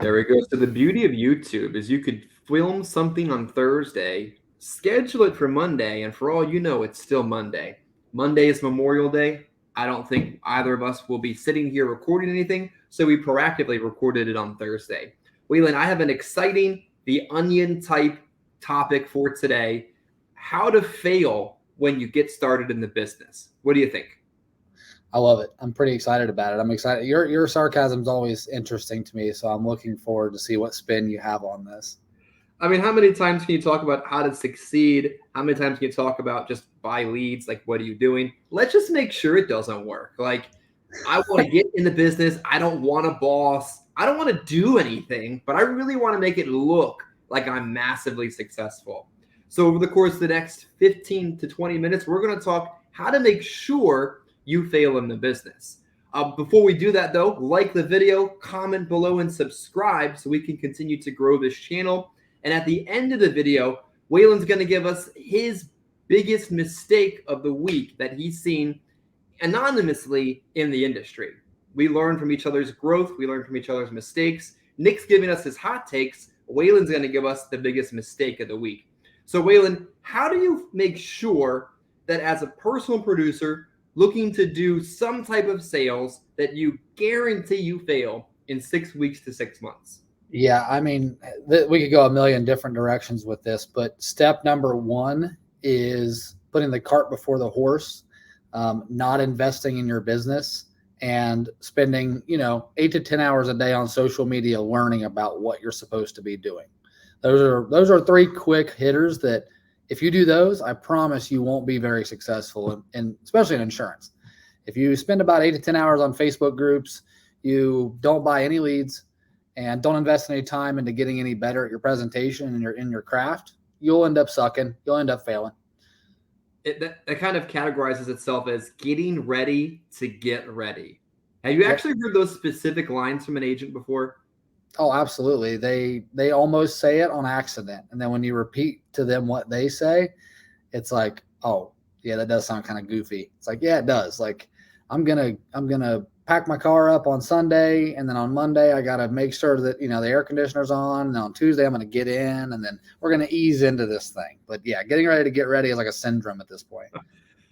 There we go. So the beauty of YouTube is you could film something on Thursday, schedule it for Monday, and for all you know, it's still Monday. Monday is Memorial Day. I don't think either of us will be sitting here recording anything, so we proactively recorded it on Thursday. Waylon, I have an exciting, the onion type topic for today: how to fail when you get started in the business. What do you think? I love it. I'm pretty excited about it. I'm excited. Your sarcasm is always interesting to me, so I'm looking forward to see what spin you have on this. I mean, how many times can you talk about how to succeed? How many times can you talk about just buy leads? Like, what are you doing? Let's just make sure it doesn't work. Like, I want to get in the business. I don't want a boss. I don't want to do anything, but I really want to make it look like I'm massively successful. So, over the course of the next 15 to 20 minutes, we're going to talk how to make sure you fail in the business. Before we do that, though, like the video, comment below, and subscribe so we can continue to grow this channel. And at the end of the video, Waylon's going to give us his biggest mistake of the week that he's seen anonymously in the industry. We learn from each other's growth. We learn from each other's mistakes. Nick's giving us his hot takes. Waylon's going to give us the biggest mistake of the week. So, Waylon, how do you make sure that as a personal producer looking to do some type of sales that you guarantee you fail in 6 weeks to 6 months? Yeah, I mean, we could go a million different directions with this, but step number one is putting the cart before the horse, not investing in your business and spending, 8 to 10 hours a day on social media learning about what you're supposed to be doing. Those are three quick hitters that if you do those, I promise you won't be very successful, and especially in insurance. If you spend about 8 to 10 hours on Facebook groups, you don't buy any leads, and don't invest any time into getting any better at your presentation and in your craft, you'll end up sucking. You'll end up failing. That kind of categorizes itself as getting ready to get ready. Have you actually heard those specific lines from an agent before? Oh, absolutely. They almost say it on accident. And then when you repeat to them what they say, it's like, oh, yeah, that does sound kind of goofy. It's like, yeah, it does. Like, I'm gonna pack my car up on Sunday, and then on Monday I got to make sure that the air conditioner's on, and on Tuesday I'm going to get in, and then we're going to ease into this thing. But yeah, getting ready to get ready is like a syndrome at this point.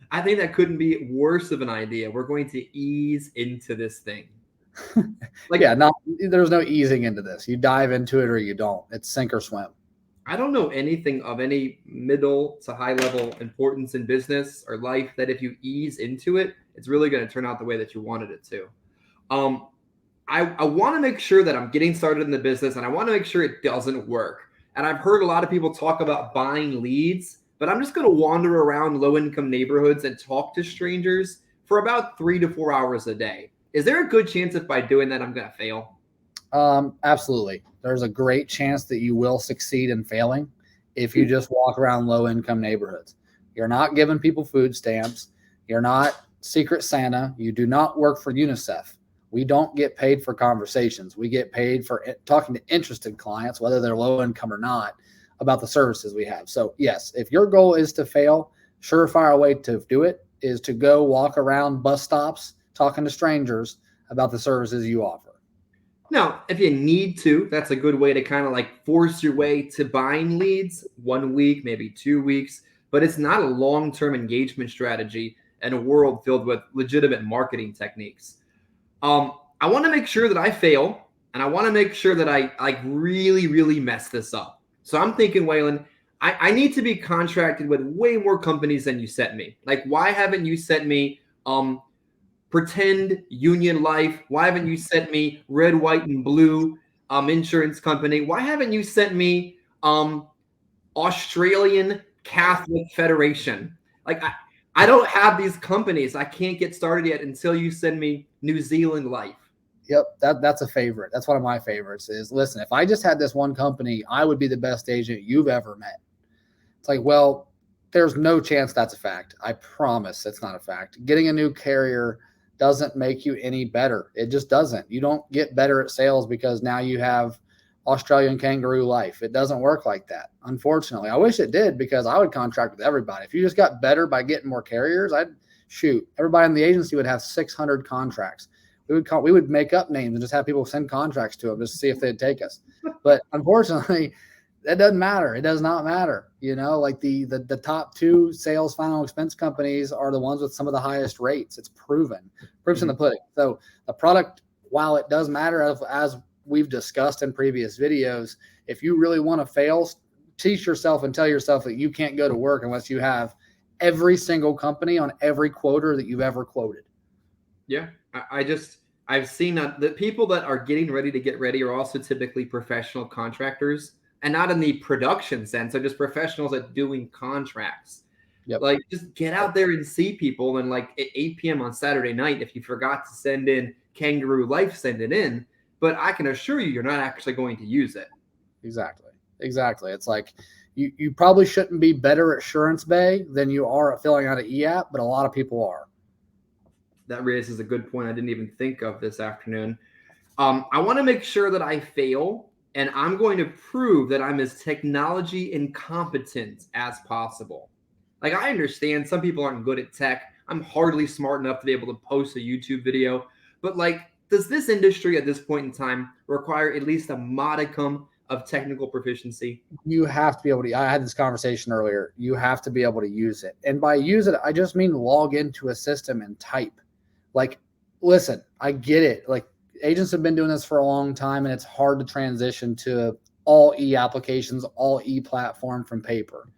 I think that couldn't be worse of an idea. We're going to ease into this thing. There's no easing into this. You dive into it or you don't. It's sink or swim. I don't know anything of any middle to high level importance in business or life that if you ease into it, it's really going to turn out the way that you wanted it to. I want to make sure that I'm getting started in the business, and I want to make sure it doesn't work. And I've heard a lot of people talk about buying leads, but I'm just going to wander around low-income neighborhoods and talk to strangers for about 3 to 4 hours a day. Is there a good chance if by doing that I'm going to fail? Absolutely. There's a great chance that you will succeed in failing if you just walk around low-income neighborhoods. You're not giving people food stamps. You're not Secret Santa. You do not work for UNICEF. We don't get paid for conversations. We get paid for talking to interested clients, whether they're low income or not, about the services we have. So yes, if your goal is to fail, surefire way to do it is to go walk around bus stops talking to strangers about the services you offer. Now, if you need to, that's a good way to kind of like force your way to buying leads 1 week, maybe 2 weeks, but it's not a long-term engagement strategy in a world filled with legitimate marketing techniques. I want to make sure that I fail, and I want to make sure that I like really, really mess this up. So I'm thinking, Waylon, I need to be contracted with way more companies than you sent me. Like, why haven't you sent me Pretend Union Life? Why haven't you sent me Red, White, and Blue insurance company? Why haven't you sent me Australian Catholic Federation? Like, I don't have these companies. I can't get started yet until you send me New Zealand Life. Yep, that's a favorite. That's one of my favorites is, listen, if I just had this one company, I would be the best agent you've ever met. It's like, well, there's no chance that's a fact. I promise it's not a fact. Getting a new carrier doesn't make you any better. It just doesn't. You don't get better at sales because now you have Australian Kangaroo Life. It doesn't work like that, unfortunately. I wish it did, because I would contract with everybody. If you just got better by getting more carriers, everybody in the agency would have 600 contracts. We would make up names and just have people send contracts to them just to see if they'd take us. But unfortunately, that doesn't matter. It does not matter. Like the top 2 sales final expense companies are the ones with some of the highest rates. It's proven. Proof's in the pudding. So the product, while it does matter, as we've discussed in previous videos, if you really want to fail, teach yourself and tell yourself that you can't go to work unless you have every single company on every quoter that you've ever quoted. Yeah. I've seen that the people that are getting ready to get ready are also typically professional contractors, and not in the production sense. They're just professionals at doing contracts. Yep. Like, just get out there and see people. And like at 8 p.m. on Saturday night, if you forgot to send in Kangaroo Life, send it in. But I can assure you, you're not actually going to use it. Exactly. It's like you probably shouldn't be better at Assurance Bay than you are at filling out an e-app, but a lot of people are. That raises a good point I didn't even think of this afternoon. I want to make sure that I fail, and I'm going to prove that I'm as technology incompetent as possible. Like, I understand some people aren't good at tech. I'm hardly smart enough to be able to post a YouTube video. But like, does this industry at this point in time require at least a modicum of technical proficiency? You have to be able to. I had this conversation earlier. You have to be able to use it. And by use it, I just mean log into a system and type. Like, listen, I get it. Like, agents have been doing this for a long time, and it's hard to transition to all e-applications, all e-platform from paper.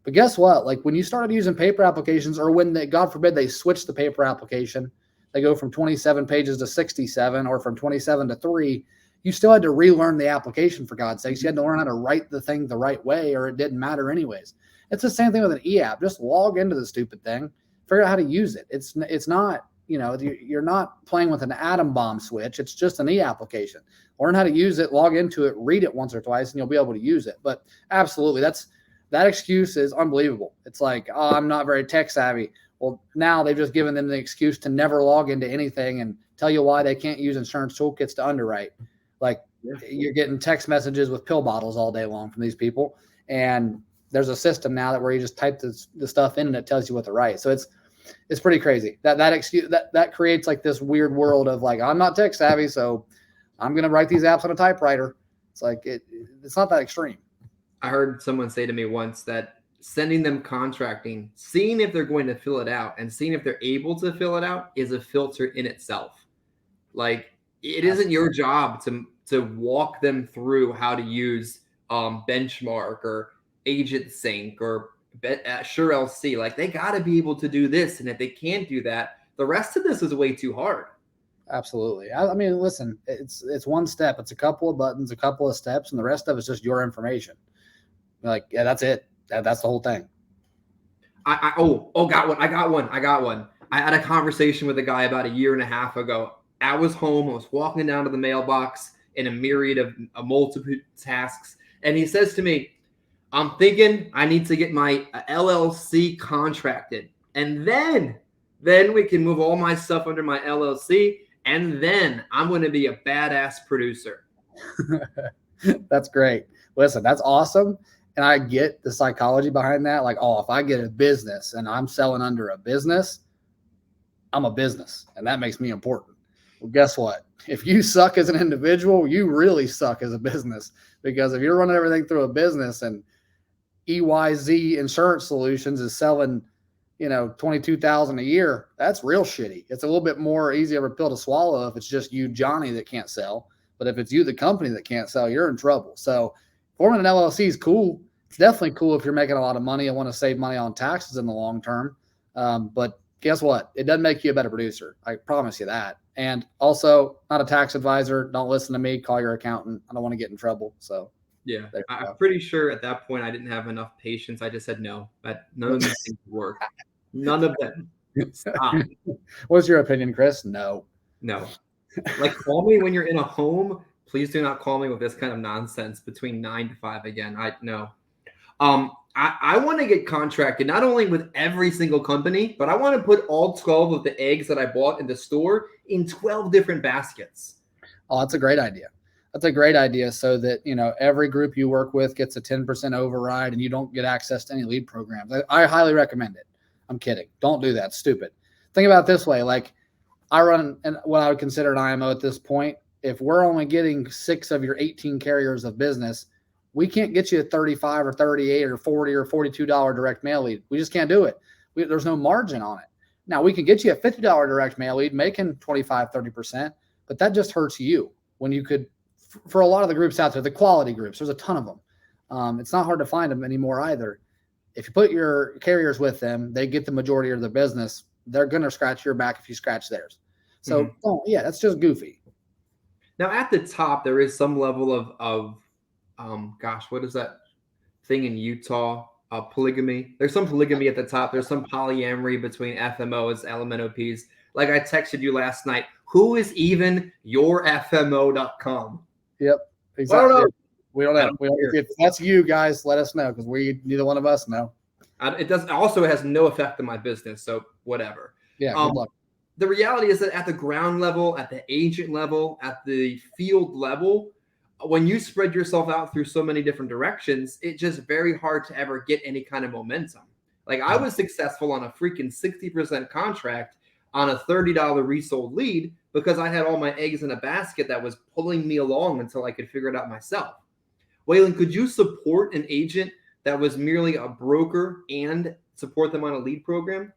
But guess what? Like, when you started using paper applications, or when they, God forbid, they switch the paper application, they go from 27 pages to 67, or from 27 to 3, you still had to relearn the application, for God's sakes. You had to learn how to write the thing the right way, or it didn't matter anyways. It's the same thing with an e-app. Just log into the stupid thing, figure out how to use it. It's not, you're not playing with an atom bomb switch. It's just an e-application. Learn how to use it, log into it, read it once or twice, and you'll be able to use it. But absolutely, that excuse is unbelievable. It's like, oh, I'm not very tech savvy. Well, now they've just given them the excuse to never log into anything and tell you why they can't use insurance toolkits to underwrite. Like, you're getting text messages with pill bottles all day long from these people. And there's a system now where you just type the stuff in and it tells you what to write. So it's pretty crazy. That excuse that creates like this weird world of like, I'm not tech savvy, so I'm going to write these apps on a typewriter. It's like, it's not that extreme. I heard someone say to me once that sending them contracting, seeing if they're going to fill it out and seeing if they're able to fill it out is a filter in itself. Like, it isn't your job to walk them through how to use Benchmark or Agent Sync or Sure LC. Like, they got to be able to do this. And if they can't do that, the rest of this is way too hard. Absolutely. I mean, listen, it's one step. It's a couple of buttons, a couple of steps, and the rest of it's just your information. Like, yeah, that's it. That's the whole thing. Got one. I got one. I had a conversation with a guy about 1.5 years ago. I was home. I was walking down to the mailbox in a myriad of multiple tasks. And he says to me, I'm thinking I need to get my LLC contracted. And then we can move all my stuff under my LLC. And then I'm going to be a badass producer. That's great. Listen, that's awesome. And I get the psychology behind that. Like, oh, if I get a business and I'm selling under a business, I'm a business. And that makes me important. Well, guess what? If you suck as an individual, you really suck as a business. Because if you're running everything through a business and EYZ Insurance Solutions is selling, $22,000 a year, that's real shitty. It's a little bit more easy of a pill to swallow if it's just you, Johnny, that can't sell. But if it's you, the company, that can't sell, you're in trouble. So forming an LLC is cool. It's definitely cool if you're making a lot of money and want to save money on taxes in the long term. But guess what? It doesn't make you a better producer. I promise you that. And also, not a tax advisor. Don't listen to me. Call your accountant. I don't want to get in trouble. So yeah, I'm pretty sure at that point I didn't have enough patience. I just said no. But none of these things work. None of them. Stop. What's your opinion, Chris? No. Like, call me when you're in a home. Please do not call me with this kind of nonsense between 9 to 5 again. I want to get contracted not only with every single company, but I want to put all 12 of the eggs that I bought in the store in 12 different baskets. Oh, that's a great idea. That's a great idea, so that, every group you work with gets a 10% override and you don't get access to any lead programs. I highly recommend it. I'm kidding. Don't do that. Stupid. Think about it this way. Like, I run what I would consider an IMO at this point. If we're only getting 6 of your 18 carriers of business, we can't get you a 35 or 38 or 40 or $42 direct mail lead. We just can't do it. There's no margin on it. Now, we can get you a $50 direct mail lead making 25, 30%, but that just hurts you when you could, for a lot of the groups out there, the quality groups, there's a ton of them. It's not hard to find them anymore either. If you put your carriers with them, they get the majority of the business. They're going to scratch your back if you scratch theirs. So, that's just goofy. Now, at the top, there is some level of what is that thing in Utah? Polygamy. There's some polygamy at the top. There's some polyamory between FMOs, LMNOPs. Like I texted you last night, who is even your FMO.com? Yep, exactly. We don't know. If that's you guys, let us know because neither one of us know. It does. Also, it has no effect on my business. So whatever. Yeah. Good luck. The reality is that at the ground level, at the agent level, at the field level, when you spread yourself out through so many different directions, it's just very hard to ever get any kind of momentum. Like I was successful on a freaking 60% contract on a $30 resold lead because I had all my eggs in a basket that was pulling me along until I could figure it out myself. Waylon, could you support an agent that was merely a broker and support them on a lead program?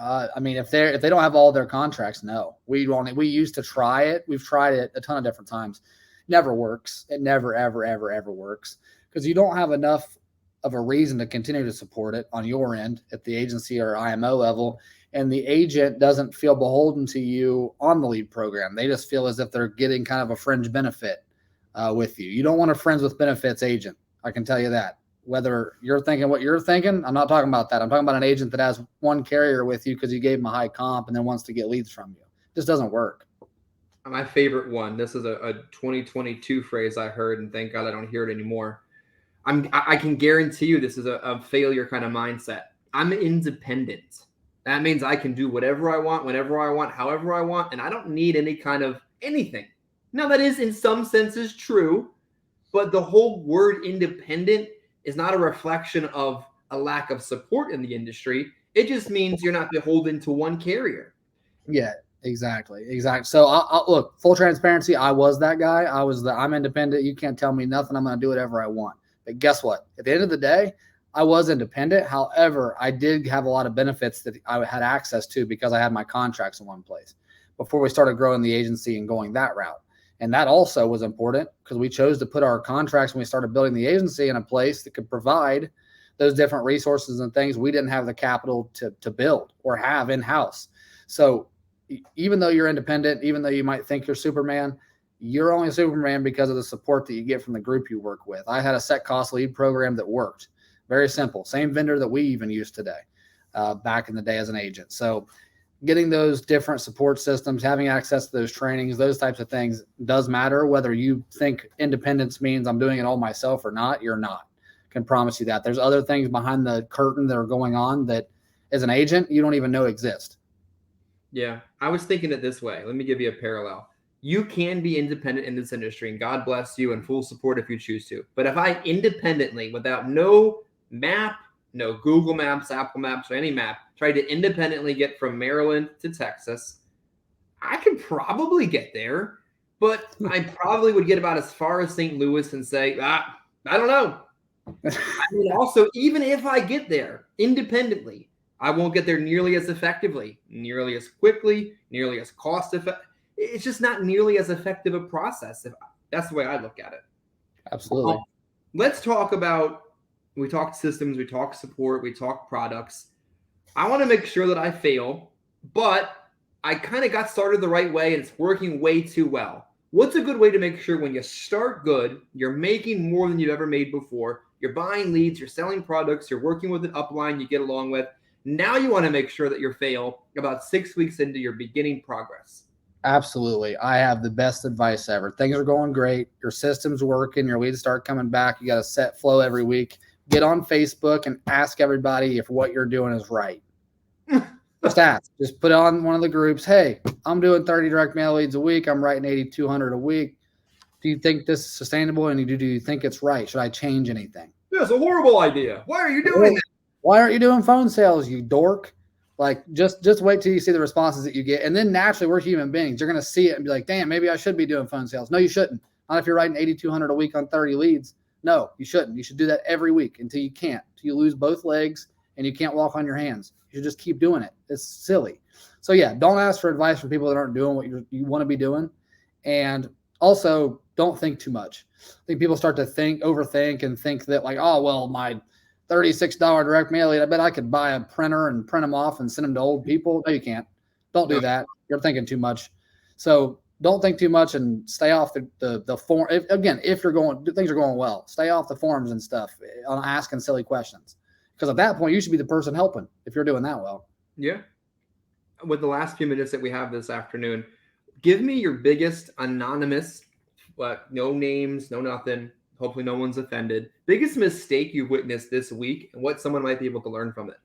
If they don't have all their contracts, no. We used to try it. We've tried it a ton of different times. Never works. It never, ever, ever, ever works because you don't have enough of a reason to continue to support it on your end at the agency or IMO level. And the agent doesn't feel beholden to you on the lead program. They just feel as if they're getting kind of a fringe benefit with you. You don't want a friends with benefits agent. I can tell you that. Whether you're thinking what you're thinking, I'm not talking about that. I'm talking about an agent that has one carrier with you because you gave them a high comp and then wants to get leads from you. It just doesn't work. My favorite one. This is a 2022 phrase I heard, and thank God I don't hear it anymore. I can guarantee you this is a failure kind of mindset. I'm independent. That means I can do whatever I want, whenever I want, however I want, and I don't need any kind of anything. Now, that is in some senses true, but the whole word independent is not a reflection of a lack of support in the industry. It just means you're not beholden to one carrier. Yeah, exactly. So I'll look, full transparency. I was that guy. I'm independent. You can't tell me nothing. I'm going to do whatever I want. But guess what? At the end of the day, I was independent. However, I did have a lot of benefits that I had access to because I had my contracts in one place before we started growing the agency and going that route. And that also was important because we chose to put our contracts when we started building the agency in a place that could provide those different resources and things we didn't have the capital to build or have in-house. So even though you're independent, even though you might think you're Superman, you're only Superman because of the support that you get from the group you work with. I had a set cost lead program that worked. Very simple. Same vendor that we even use today, back in the day as an agent. So getting those different support systems, having access to those trainings, those types of things does matter. Whether you think independence means I'm doing it all myself or not, you're not. I can promise you that. There's other things behind the curtain that are going on that as an agent, you don't even know exist. Yeah, I was thinking it this way. Let me give you a parallel. You can be independent in this industry, and God bless you and full support if you choose to. But if I independently, without no map, no Google Maps, Apple Maps, or any map, tried to independently get from Maryland to Texas, I could probably get there, but I probably would get about as far as St. Louis and say, I don't know. Also, even if I get there independently, I won't get there nearly as effectively, nearly as quickly, nearly as cost effective. It's just not nearly as effective a process. That's the way I look at it. Absolutely. Let's talk about, we talked systems, we talked support, we talked products. I want to make sure that I fail, but I kind of got started the right way and it's working way too well. What's a good way to make sure when you start good, you're making more than you've ever made before, you're buying leads, you're selling products, you're working with an upline you get along with. Now you want to make sure that you fail about 6 weeks into your beginning progress. Absolutely. I have the best advice ever. Things are going great. Your system's working. Your leads start coming back. You got a set flow every week. Get on Facebook and ask everybody if what you're doing is right. Just ask. Just put on one of the groups. Hey, I'm doing 30 direct mail leads a week. I'm writing 8,200 a week. Do you think this is sustainable? And do you think it's right? Should I change anything? That's a horrible idea. Why are you doing that? Why aren't you doing phone sales, you dork? Like just wait till you see the responses that you get. And then naturally we're human beings. You're going to see it and be like, damn, maybe I should be doing phone sales. No, you shouldn't. Not if you're writing 8,200 a week on 30 leads. No, you shouldn't. You should do that every week until you can't, until you lose both legs and you can't walk on your hands. You should just keep doing it. It's silly. So yeah, don't ask for advice from people that aren't doing what you want to be doing. And also don't think too much. I think people start to overthink and think that like, oh, well, my $36 direct mail lead, I bet I could buy a printer and print them off and send them to old people. No, you can't. Don't do that. You're thinking too much. So don't think too much and stay off the form. If things are going well, stay off the forums and stuff on asking silly questions. Because at that point, you should be the person helping if you're doing that well. Yeah. With the last few minutes that we have this afternoon, give me your biggest anonymous, no names, no nothing. Hopefully no one's offended. Biggest mistake you've witnessed this week and what someone might be able to learn from it.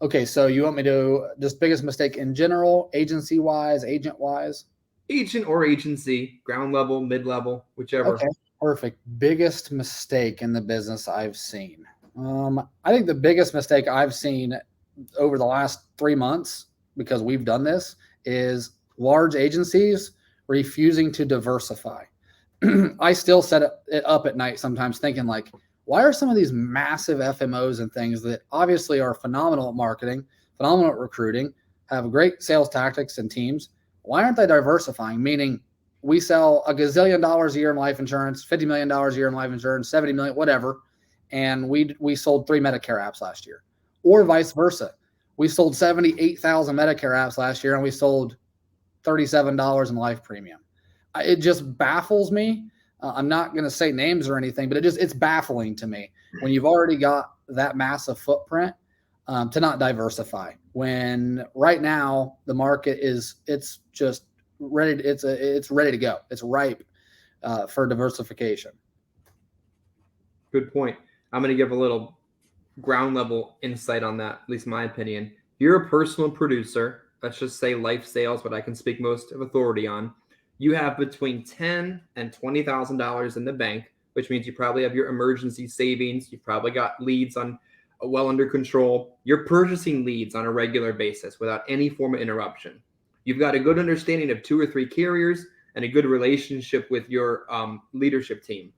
Okay, so you want me to just biggest mistake in general, agency-wise, agent-wise? Agent or agency, ground level, mid-level, whichever. Okay, perfect. Biggest mistake in the business I've seen. I think the biggest mistake I've seen over the last 3 months, because we've done this, is large agencies refusing to diversify. I still set it up at night sometimes thinking like, why are some of these massive FMOs and things that obviously are phenomenal at marketing, phenomenal at recruiting, have great sales tactics and teams, why aren't they diversifying? Meaning we sell a gazillion dollars a year in life insurance, $50 million a year in life insurance, 70 million, whatever. And we sold 3 Medicare apps last year, or vice versa. We sold 78,000 Medicare apps last year and we sold $37 in life premium. It just baffles me. I'm not going to say names or anything, but it's baffling to me when you've already got that massive footprint to not diversify. When right now the market it's just ready. It's ready to go. It's ripe for diversification. Good point. I'm going to give a little ground level insight on that, at least my opinion. You're a personal producer. Let's just say life sales, what I can speak most of authority on. You have between $10,000 and $20,000 in the bank, which means you probably have your emergency savings. You've probably got leads on well under control. You're purchasing leads on a regular basis without any form of interruption. You've got a good understanding of 2 or 3 carriers and a good relationship with your leadership team.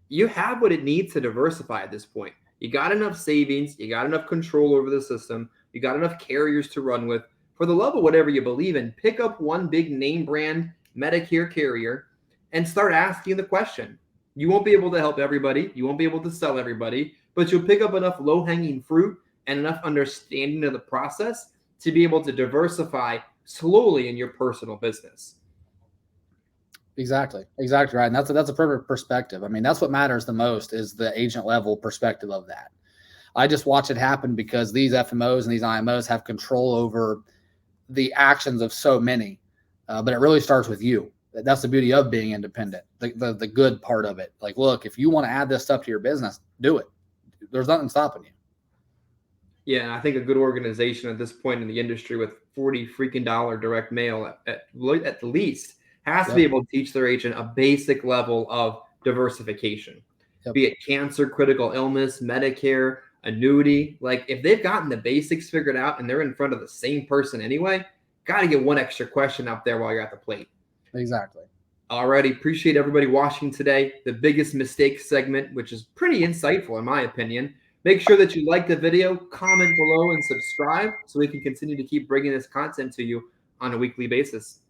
You have what it needs to diversify at this point. You got enough savings. You got enough control over the system. You got enough carriers to run with. For the love of whatever you believe in, pick up one big name brand Medicare carrier and start asking the question. You won't be able to help everybody. You won't be able to sell everybody, but you'll pick up enough low-hanging fruit and enough understanding of the process to be able to diversify slowly in your personal business. Exactly right. And that's a perfect perspective. I mean, that's what matters the most is the agent level perspective of that. I just watch it happen because these FMOs and these IMOs have control over the actions of so many. But it really starts with you. That's the beauty of being independent, the good part of it. Like, look, if you want to add this stuff to your business, do it. There's nothing stopping you. Yeah, and I think a good organization at this point in the industry with $40 freaking direct mail at the least has to be able to teach their agent a basic level of diversification, be it cancer, critical illness, Medicare, annuity. Like if they've gotten the basics figured out and they're in front of the same person anyway, got to get one extra question up there while you're at the plate. Exactly. Alrighty, appreciate everybody watching today. The biggest mistake segment, which is pretty insightful in my opinion. Make sure that you like the video, comment below, and subscribe so we can continue to keep bringing this content to you on a weekly basis.